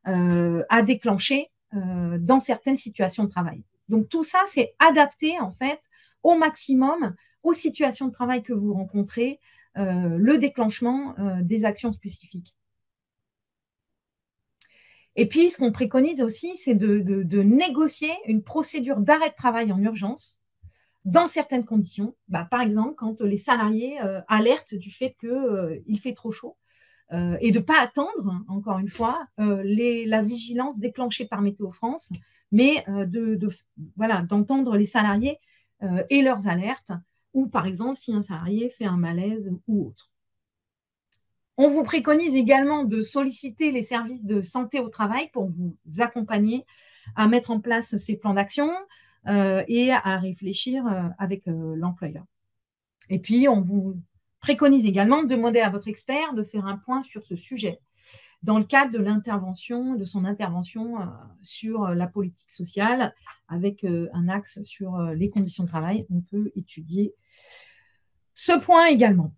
à déclencher dans certaines situations de travail. Donc tout ça, c'est adapté en fait au maximum aux situations de travail que vous rencontrez, le déclenchement des actions spécifiques. Et puis, ce qu'on préconise aussi, c'est de négocier une procédure d'arrêt de travail en urgence dans certaines conditions. Bah, par exemple, quand les salariés alertent du fait qu'il fait trop chaud et de ne pas attendre, encore une fois, la vigilance déclenchée par Météo France, mais voilà, d'entendre les salariés et leurs alertes, ou par exemple si un salarié fait un malaise ou autre. On vous préconise également de solliciter les services de santé au travail pour vous accompagner à mettre en place ces plans d'action et à réfléchir avec l'employeur. Et puis, on vous préconise également de demander à votre expert de faire un point sur ce sujet dans le cadre de son intervention sur la politique sociale, avec un axe sur les conditions de travail. On peut étudier ce point également.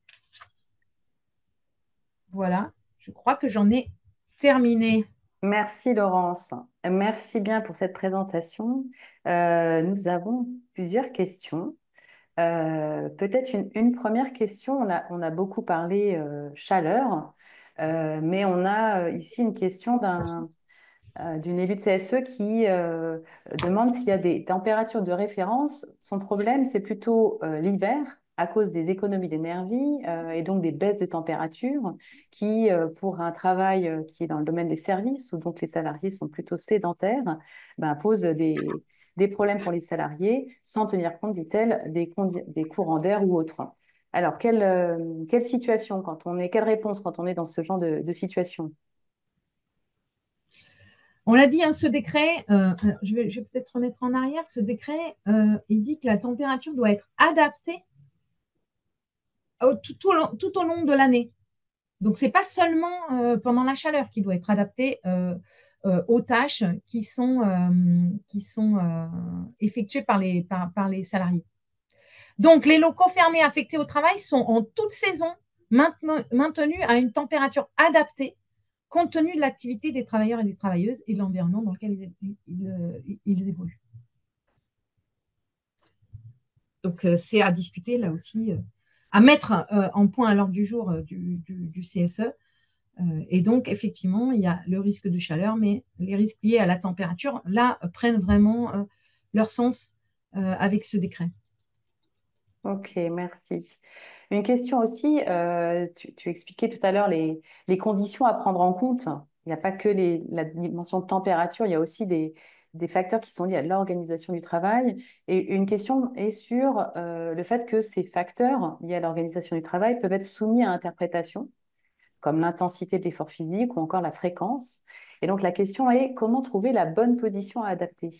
Voilà, je crois que j'en ai terminé. Merci Laurence. Merci bien pour cette présentation. Nous avons plusieurs questions. Peut-être une première question. On a beaucoup parlé chaleur, mais on a ici une question d'une élue de CSE qui demande s'il y a des températures de référence. Son problème, c'est plutôt l'hiver à cause des économies d'énergie et donc des baisses de température qui, pour un travail qui est dans le domaine des services, où donc les salariés sont plutôt sédentaires, ben, posent des problèmes pour les salariés sans tenir compte, dit-elle, des courants d'air ou autres. Alors, quelle situation quelle réponse quand on est dans ce genre de situation? On l'a dit, ce décret, je vais peut-être remettre en arrière, ce décret, il dit que la température doit être adaptée tout au long de l'année. Donc, ce n'est pas seulement pendant la chaleur qui doit être adapté aux tâches qui sont effectuées par les salariés. Donc, les locaux fermés affectés au travail sont en toute saison maintenus à une température adaptée compte tenu de l'activité des travailleurs et des travailleuses et de l'environnement dans lequel ils évoluent. Donc, c'est à discuter là aussi, à mettre en point à l'ordre du jour du CSE. Et donc, effectivement, il y a le risque de chaleur, mais les risques liés à la température, là, prennent vraiment leur sens avec ce décret. Ok, merci. Une question aussi, tu expliquais tout à l'heure les conditions à prendre en compte. Il n'y a pas que la dimension de température, il y a aussi des facteurs qui sont liés à l'organisation du travail. Et une question est sur le fait que ces facteurs liés à l'organisation du travail peuvent être soumis à interprétation, comme l'intensité de l'effort physique ou encore la fréquence. Et donc la question est comment trouver la bonne position à adapter?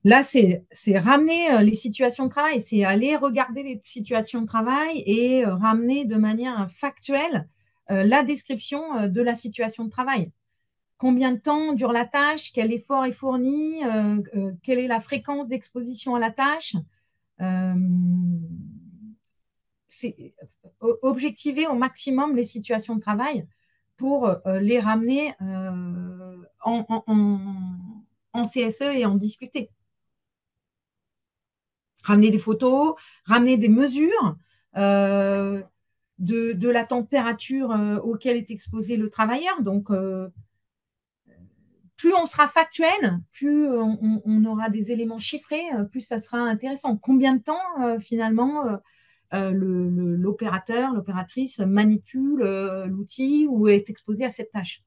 Là, c'est ramener les situations de travail, c'est aller regarder les situations de travail et ramener de manière factuelle la description de la situation de travail. Combien de temps dure la tâche? Quel effort est fourni? Quelle est la fréquence d'exposition à la tâche? Euh, c'est objectiver au maximum les situations de travail pour les ramener en CSE et en discuter. Ramener des photos, ramener des mesures de la température auquel est exposé le travailleur. Donc, plus on sera factuel, plus on aura des éléments chiffrés, plus ça sera intéressant. Combien de temps, finalement, l'opérateur, l'opératrice manipule l'outil ou est exposé à cette tâche?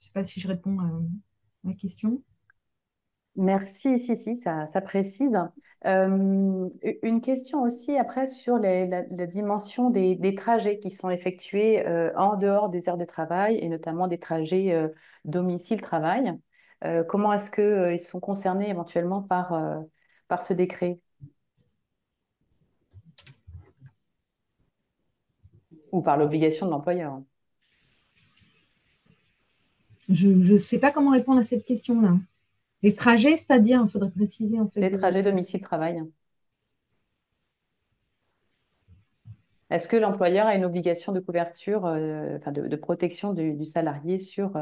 Je ne sais pas si je réponds à la question. Merci, si, ça précise. Une question aussi après sur la dimension des trajets qui sont effectués en dehors des heures de travail et notamment des trajets domicile-travail. Comment est-ce qu'ils sont concernés éventuellement par ce décret? ou par l'obligation de l'employeur. Je ne sais pas comment répondre à cette question-là. Les trajets, c'est-à-dire, il faudrait préciser en fait. Les trajets domicile-travail. Est-ce que l'employeur a une obligation de couverture, enfin de protection du salarié sur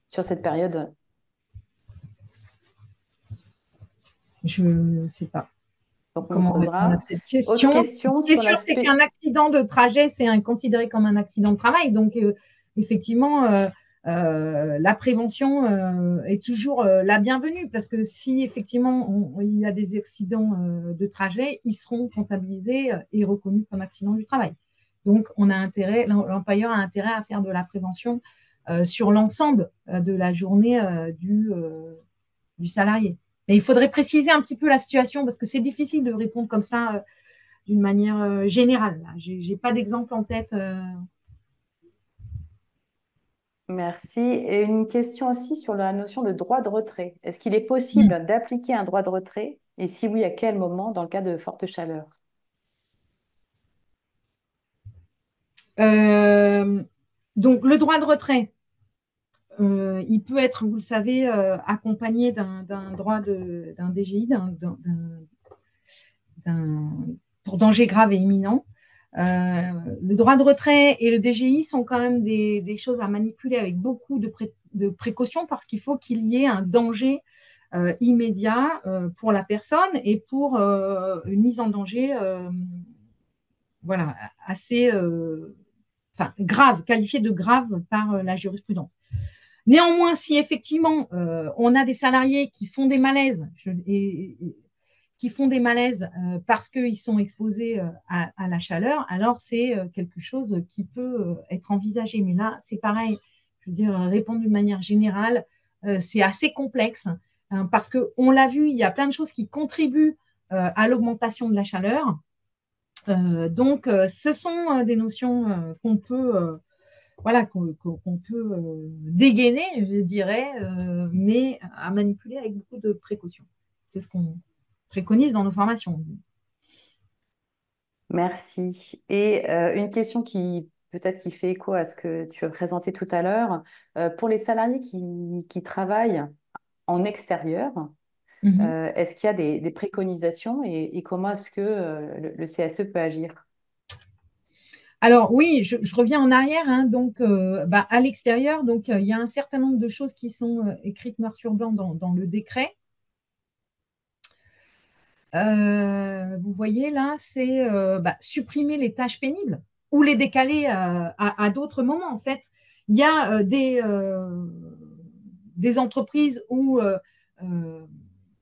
cette période? Je ne sais pas Donc, on comment répondre à creusera. cette Autre question. question Ce qui est sur sûr, c'est qu'un l'aspect. accident de trajet, c'est considéré comme un accident de travail. Donc, effectivement, la prévention est toujours la bienvenue parce que si effectivement il y a des accidents de trajet, ils seront comptabilisés et reconnus comme accidents du travail. Donc, l'employeur a intérêt à faire de la prévention sur l'ensemble de la journée du salarié. Mais il faudrait préciser un petit peu la situation parce que c'est difficile de répondre comme ça d'une manière générale. Je n'ai pas d'exemple en tête. Merci. Et une question aussi sur la notion de droit de retrait. Est-ce qu'il est possible d'appliquer un droit de retrait? Et si oui, à quel moment dans le cas de forte chaleur? Euh, donc, le droit de retrait, il peut être, vous le savez, accompagné d'un droit d'un DGI, pour danger grave et imminent. Le droit de retrait et le DGI sont quand même des choses à manipuler avec beaucoup de précautions parce qu'il faut qu'il y ait un danger immédiat pour la personne et pour une mise en danger voilà, assez grave, qualifiée de grave par la jurisprudence. Néanmoins, si effectivement on a des salariés qui font des malaises, qui font des malaises parce qu'ils sont exposés à la chaleur, alors c'est quelque chose qui peut être envisagé. Mais là, c'est pareil, je veux dire, répondre d'une manière générale, c'est assez complexe parce qu'on l'a vu, il y a plein de choses qui contribuent à l'augmentation de la chaleur. Donc, ce sont des notions qu'on peut voilà, qu'on peut dégainer, je dirais, mais à manipuler avec beaucoup de précautions. C'est ce qu'on préconise dans nos formations. Merci. Et une question qui peut-être qui fait écho à ce que tu as présenté tout à l'heure. Pour les salariés qui travaillent en extérieur, Mhm. est-ce qu'il y a des préconisations et comment est-ce que le CSE peut agir? Alors oui, je reviens en arrière. Hein, donc, à l'extérieur, donc il y a un certain nombre de choses qui sont écrites noir sur blanc dans le décret. Vous voyez là, c'est supprimer les tâches pénibles ou les décaler à d'autres moments. En fait, il y a des entreprises où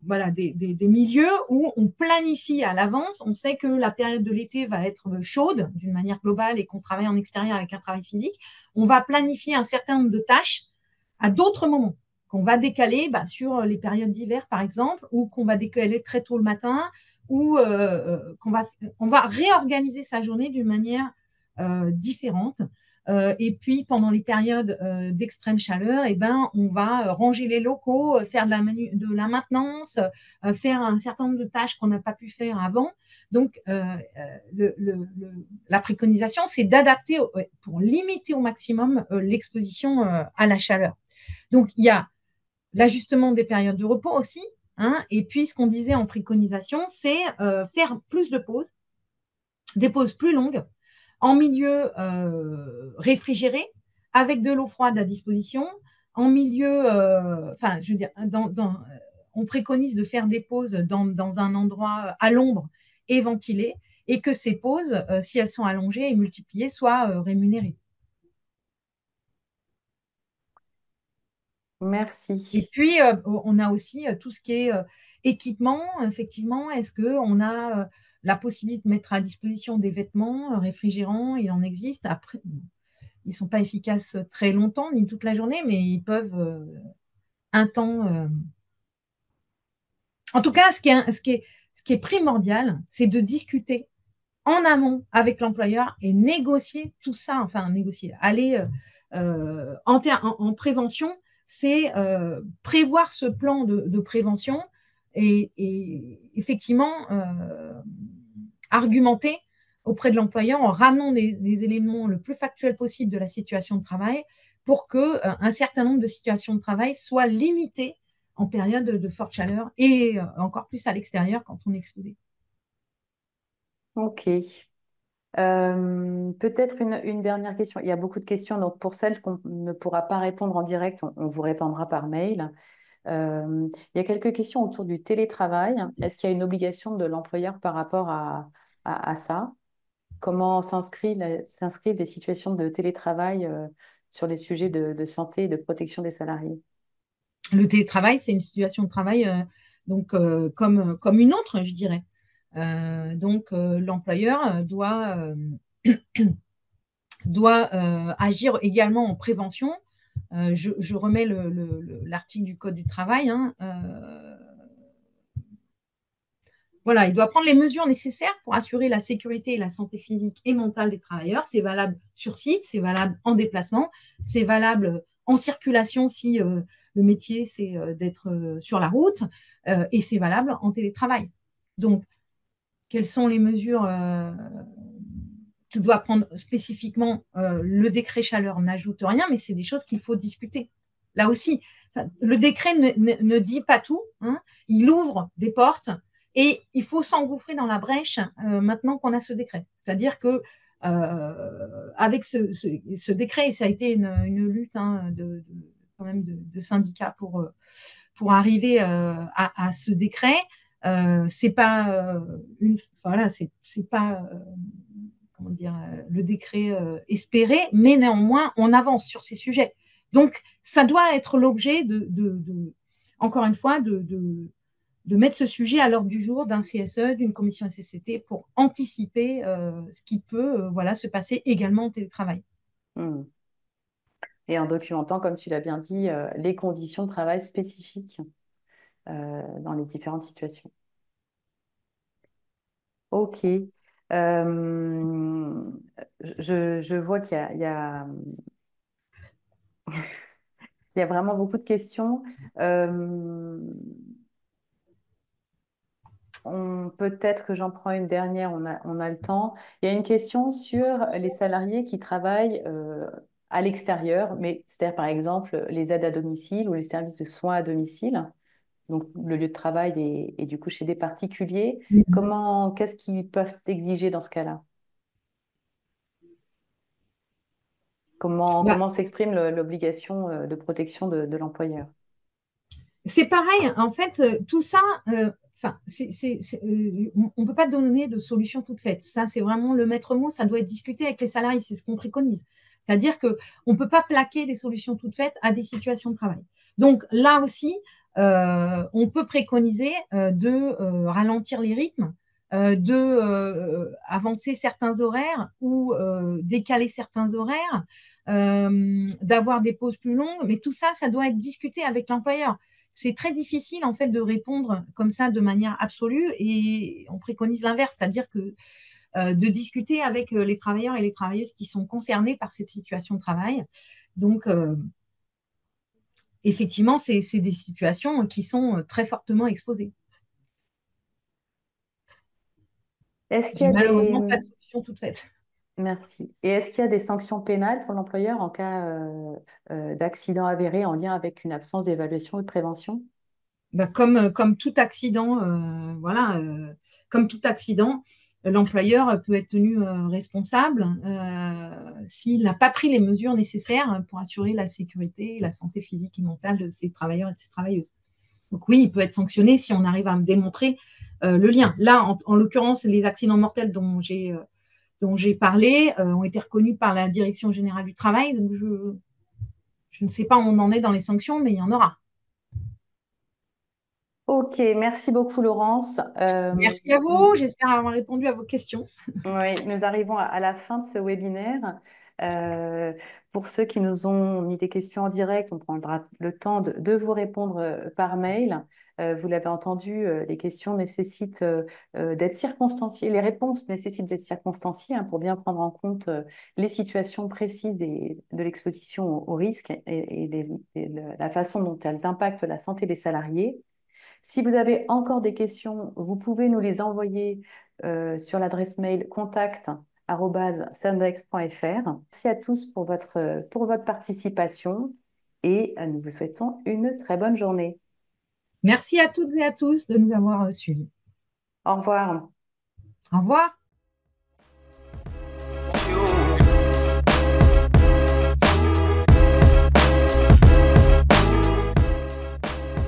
voilà, des milieux où on planifie à l'avance. On sait que la période de l'été va être chaude d'une manière globale et qu'on travaille en extérieur avec un travail physique. On va planifier un certain nombre de tâches à d'autres moments qu'on va décaler sur les périodes d'hiver, par exemple, ou qu'on va décaler très tôt le matin, ou on va réorganiser sa journée d'une manière différente. Et puis, pendant les périodes d'extrême chaleur, on va ranger les locaux, faire de la maintenance, faire un certain nombre de tâches qu'on n'a pas pu faire avant. Donc, la préconisation, c'est d'adapter pour limiter au maximum l'exposition à la chaleur. Donc, il y a l'ajustement des périodes de repos aussi. Hein, et puis, ce qu'on disait en préconisation, c'est faire plus de pauses, des pauses plus longues, en milieu réfrigéré, avec de l'eau froide à disposition, en milieu, je veux dire, on préconise de faire des pauses dans un endroit à l'ombre et ventilé, et que ces pauses, si elles sont allongées et multipliées, soient rémunérées. Et Merci. puis, on a aussi tout ce qui est équipement. Effectivement, est-ce qu'on a la possibilité de mettre à disposition des vêtements réfrigérants? Il en existe. Après, ils ne sont pas efficaces très longtemps, ni toute la journée, mais ils peuvent un temps. En tout cas, ce qui est primordial, c'est de discuter en amont avec l'employeur et négocier tout ça, enfin négocier, aller en prévention, c'est prévoir ce plan de prévention et effectivement argumenter auprès de l'employeur en ramenant les éléments le plus factuels possible de la situation de travail pour que un certain nombre de situations de travail soient limitées en période de forte chaleur et encore plus à l'extérieur quand on est exposé. Ok. Peut-être une dernière question. Il y a beaucoup de questions, donc pour celles qu'on ne pourra pas répondre en direct, on vous répondra par mail. Il y a quelques questions autour du télétravail. Est-ce qu'il y a une obligation de l'employeur par rapport à ça? Comment s'inscrivent des situations de télétravail sur les sujets de santé et de protection des salariés? Le télétravail, c'est une situation de travail comme une autre, je dirais. L'employeur doit agir également en prévention. Je remets l'article du Code du travail. Hein, voilà, il doit prendre les mesures nécessaires pour assurer la sécurité et la santé physique et mentale des travailleurs. C'est valable sur site, c'est valable en déplacement, c'est valable en circulation si le métier c'est d'être sur la route et c'est valable en télétravail. Donc, quelles sont les mesures tu dois prendre spécifiquement le décret chaleur n'ajoute rien, mais c'est des choses qu'il faut discuter. Là aussi, le décret ne dit pas tout, hein, il ouvre des portes et il faut s'engouffrer dans la brèche maintenant qu'on a ce décret. C'est-à-dire que avec ce décret, et ça a été une lutte hein, quand même de syndicats pour arriver à ce décret, c'est pas voilà, c'est pas comment dire, le décret espéré, mais néanmoins, on avance sur ces sujets. Donc, ça doit être l'objet encore une fois, de mettre ce sujet à l'ordre du jour d'un CSE, d'une commission SCCT pour anticiper ce qui peut voilà, se passer également en télétravail. Hmm. Et en documentant, comme tu l'as bien dit, les conditions de travail spécifiques dans les différentes situations. Ok. Je vois il y a vraiment beaucoup de questions. Euh, Peut-être que j'en prends une dernière, on a le temps. Il y a une question sur les salariés qui travaillent à l'extérieur, mais c'est-à-dire par exemple les aides à domicile ou les services de soins à domicile. Donc le lieu de travail est du coup chez des particuliers. Qu'est-ce qu'ils peuvent exiger dans ce cas-là? Bah, Comment s'exprime l'obligation de protection de l'employeur? c'est pareil, en fait, tout ça, enfin, on ne peut pas donner de solution toute faite. Ça, c'est vraiment le maître mot, ça doit être discuté avec les salariés, c'est ce qu'on préconise. C'est-à-dire qu'on ne peut pas plaquer des solutions toutes faites à des situations de travail. Donc là aussi, on peut préconiser de ralentir les rythmes, de avancer certains horaires ou décaler certains horaires, d'avoir des pauses plus longues, mais tout ça, ça doit être discuté avec l'employeur. C'est très difficile en fait de répondre comme ça de manière absolue et on préconise l'inverse, c'est-à-dire que de discuter avec les travailleurs et les travailleuses qui sont concernés par cette situation de travail. Donc, effectivement, c'est des situations qui sont très fortement exposées. Est-ce qu'il y J'ai a des... malheureusement pas de solution toute faite. Merci. Et est-ce qu'il y a des sanctions pénales pour l'employeur en cas d'accident avéré en lien avec une absence d'évaluation et de prévention? Bah, comme tout accident, voilà, comme tout accident, l'employeur peut être tenu responsable s'il n'a pas pris les mesures nécessaires pour assurer la sécurité et la santé physique et mentale de ses travailleurs et de ses travailleuses. Donc oui, il peut être sanctionné si on arrive à me démontrer le lien. Là, en l'occurrence, les accidents mortels dont j'ai parlé ont été reconnus par la Direction générale du travail. Donc je ne sais pas où on en est dans les sanctions, mais il y en aura. Ok, merci beaucoup Laurence. Merci à vous. J'espère avoir répondu à vos questions. Oui, nous arrivons à la fin de ce webinaire. Euh, pour ceux qui nous ont mis des questions en direct, on prendra le temps de vous répondre par mail. Vous l'avez entendu, les questions nécessitent d'être circonstanciées, les réponses nécessitent d'être circonstanciées hein, pour bien prendre en compte les situations précises de l'exposition au risque et la façon dont elles impactent la santé des salariés. Si vous avez encore des questions, vous pouvez nous les envoyer sur l'adresse mail contact@sandex.fr. Merci à tous pour votre participation et nous vous souhaitons une très bonne journée. Merci à toutes et à tous de nous avoir suivis. Au revoir. Au revoir.